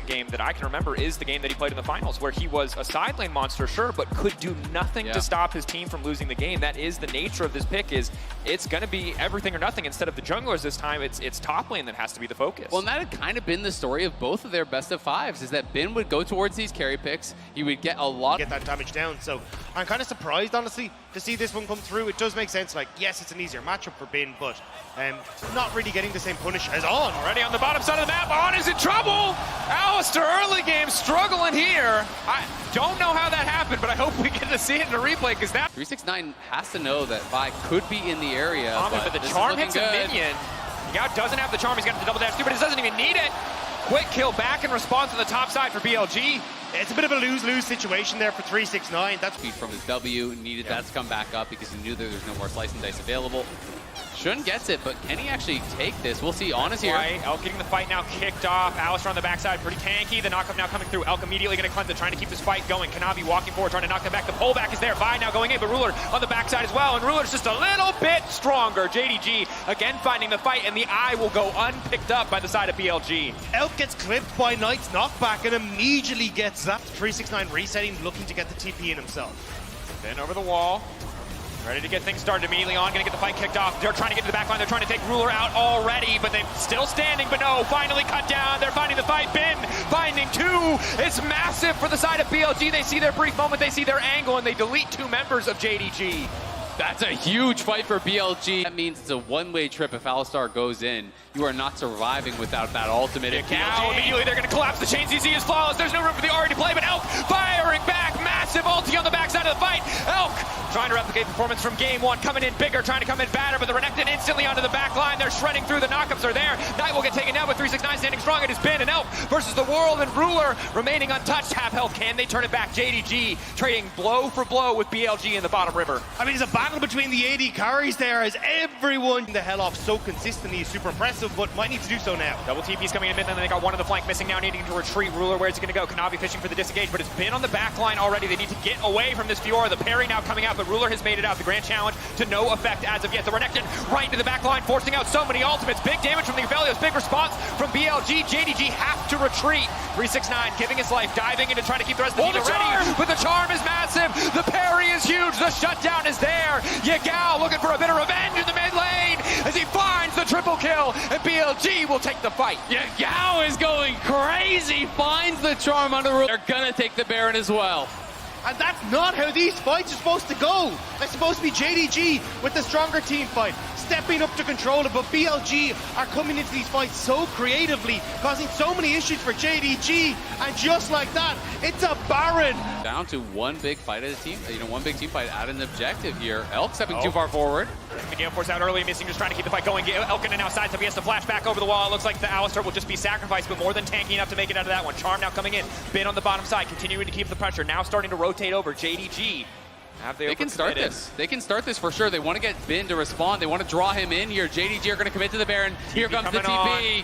recent game that I can remember is the game that he played in the finals, where he was a side lane monster, sure, but could do nothing to stop his team from losing the game. That is the nature of this pick, is it's going to be everything or nothing. Instead of the junglers this time, it's top lane that has to be the focus. Well, and that had kind of been the story of both of their best of fives, is that Bin would go towards these carry picks. He would get a lot. Get that damage down. So I'm kind of surprised, honestly, to see this one come through. It does make sense. Like, yes, it's an easier matchup for Bin, but not really getting the same punish as On. Already on the bottom side of the map, On is in trouble! Alistair early game struggling here. I don't know how that happened, but I hope we get to see it in a replay, because that 369 has to know that Vi could be in the area, but the charm hits a minion. Yao doesn't have the charm, he's got the double dash too, but he doesn't even need it. Quick kill back in response on the top side for BLG. It's a bit of a lose-lose situation there for 369. That's speed from his W, needed that to come back up because he knew that there's no more slice and dice available. Shun gets it, but can he actually take this? We'll see. On is here. Elk getting the fight now kicked off. Alistair on the backside, pretty tanky. The knockup now coming through. Elk immediately going to cleanse it, trying to keep this fight going. Kanavi walking forward, trying to knock them back. The pullback is there. Vi now going in, but Ruler on the backside as well. And Ruler's just a little bit stronger. JDG again finding the fight, and the eye will go unpicked up by the side of BLG. Elk gets clipped by Knight's knockback and immediately gets that. 369 resetting, looking to get the TP in himself. Then over the wall. Ready to get things started immediately on, gonna get the fight kicked off. They're trying to get to the back line, they're trying to take Ruler out already, but they're still standing, but no, finally cut down. They're finding the fight. Bin finding two. It's massive for the side of BLG. They see their brief moment, they see their angle, and they delete two members of JDG. That's a huge fight for BLG. That means it's a one-way trip if Alistar goes in. You are not surviving without that ultimate. Now immediately they're going to collapse. The chain CC is flawless. There's no room for the Ahri to play, but Elk firing back. Massive ulti on the backside of the fight. Elk trying to replicate performance from game one. Coming in bigger, trying to come in badder, but the Renekton instantly onto the back line. They're shredding through. The knockups are there. Knight will get taken down with 369 standing strong. It has been an Elk versus the world, and Ruler remaining untouched. Half health. Can they turn it back? JDG trading blow for blow with BLG in the bottom river. I mean, it's a battle between the AD carries there, as everyone the hell off so consistently is super impressive, but might need to do so now. Double TP's coming in mid, and then they got one on the flank missing now, needing to retreat. Ruler, where's he going to go? Kanavi fishing for the disengage, but it's been on the back line already. They need to get away from this Fiora. The parry now coming out, but Ruler has made it out. The grand challenge to no effect as of yet. The Renekton right into the back line, forcing out so many ultimates. Big damage from the Aphelios, big response from BLG. JDG have to retreat. 369 giving his life, diving in to try to keep the rest of the team ready. But the charm is massive. The parry is huge. The shutdown is there. Yagao looking for a bit of revenge in the mid lane as he finds the triple kill, and BLG will take the fight. Yagao is going crazy, finds the charm under Ruler. They're gonna take the Baron as well. And that's not how these fights are supposed to go. It's supposed to be JDG with the stronger team fight, stepping up to control it, but BLG are coming into these fights so creatively, causing so many issues for JDG, and just like that, it's a Baron. Down to one big fight as a team, one big team fight at an objective here. Elk stepping too far forward. The Gale Force out early, missing, just trying to keep the fight going. Elk in and outside, so he has to flash back over the wall. It looks like the Alistair will just be sacrificed, but more than tanky enough to make it out of that one. Charm now coming in, Bin on the bottom side, continuing to keep the pressure, now starting to rotate over. JDG. They can start this. They can start this for sure. They want to get Bin to respond. They want to draw him in here. JDG are going to commit to the Baron. Here comes the TP.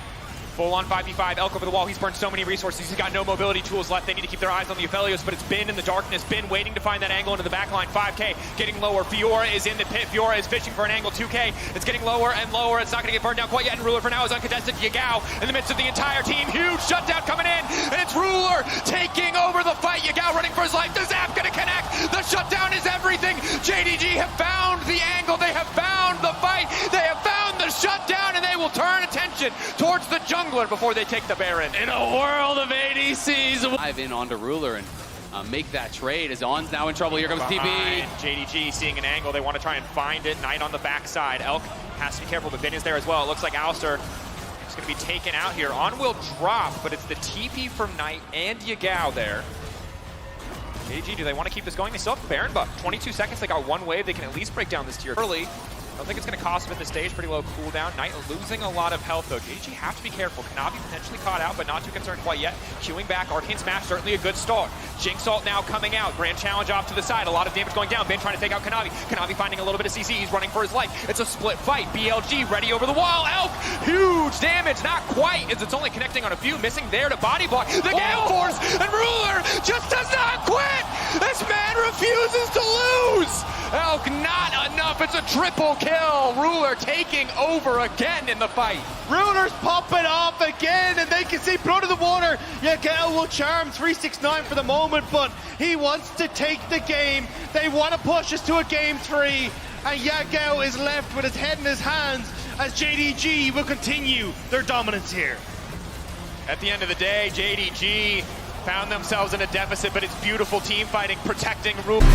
Full on 5v5, Elk over the wall. He's burned so many resources. He's got no mobility tools left. They need to keep their eyes on the Aphelios, but it's Bin in the darkness. Bin waiting to find that angle into the backline. 5k getting lower. Fiora is in the pit. Fiora is fishing for an angle. 2k. It's getting lower and lower. It's not going to get burned down quite yet. And Ruler for now is uncontested. Yagao in the midst of the entire team. Huge shutdown coming in. And it's Ruler taking over the fight. Yagao running for his life. The zap going to connect. The shutdown is everything. JDG have found the angle. They have found the fight. They have found the shutdown, and they will turn attention towards the jungler before they take the Baron. In a world of ADCs, dive in onto Ruler and make that trade as On's now in trouble. Here comes TP. JDG seeing an angle. They want to try and find it. Knight on the backside. Elk has to be careful, but Bin is there as well. It looks like Alistair is going to be taken out here. On will drop, but it's the TP from Knight and Yagao there. JDG, do they want to keep this going? They still have the Baron buff. 22 seconds. They got one wave. They can at least break down this tier early. I don't think it's going to cost him at this stage. Pretty low cooldown. Knight losing a lot of health, though. JDG have to be careful. Kanavi potentially caught out, but not too concerned quite yet. Queuing back. Arcane Smash, certainly a good start. Jinx ult now coming out. Grand Challenge off to the side. A lot of damage going down. Bin trying to take out Kanavi. Kanavi finding a little bit of CC. He's running for his life. It's a split fight. BLG ready over the wall. Elk, huge damage. Not quite, as it's only connecting on a few. Missing there to body block. The Gale Force, and Ruler just does not quit. This man refuses to lose. Elk not not enough. It's a triple kill. Ruler taking over again in the fight. Ruler's popping off again, and they can see blood in the water. Yagao will charm 369 for the moment, but he wants to take the game. They want to push us to a game 3, and Yagao is left with his head in his hands as JDG will continue their dominance here. At the end of the day, JDG found themselves in a deficit, but it's beautiful team fighting, protecting Ruler.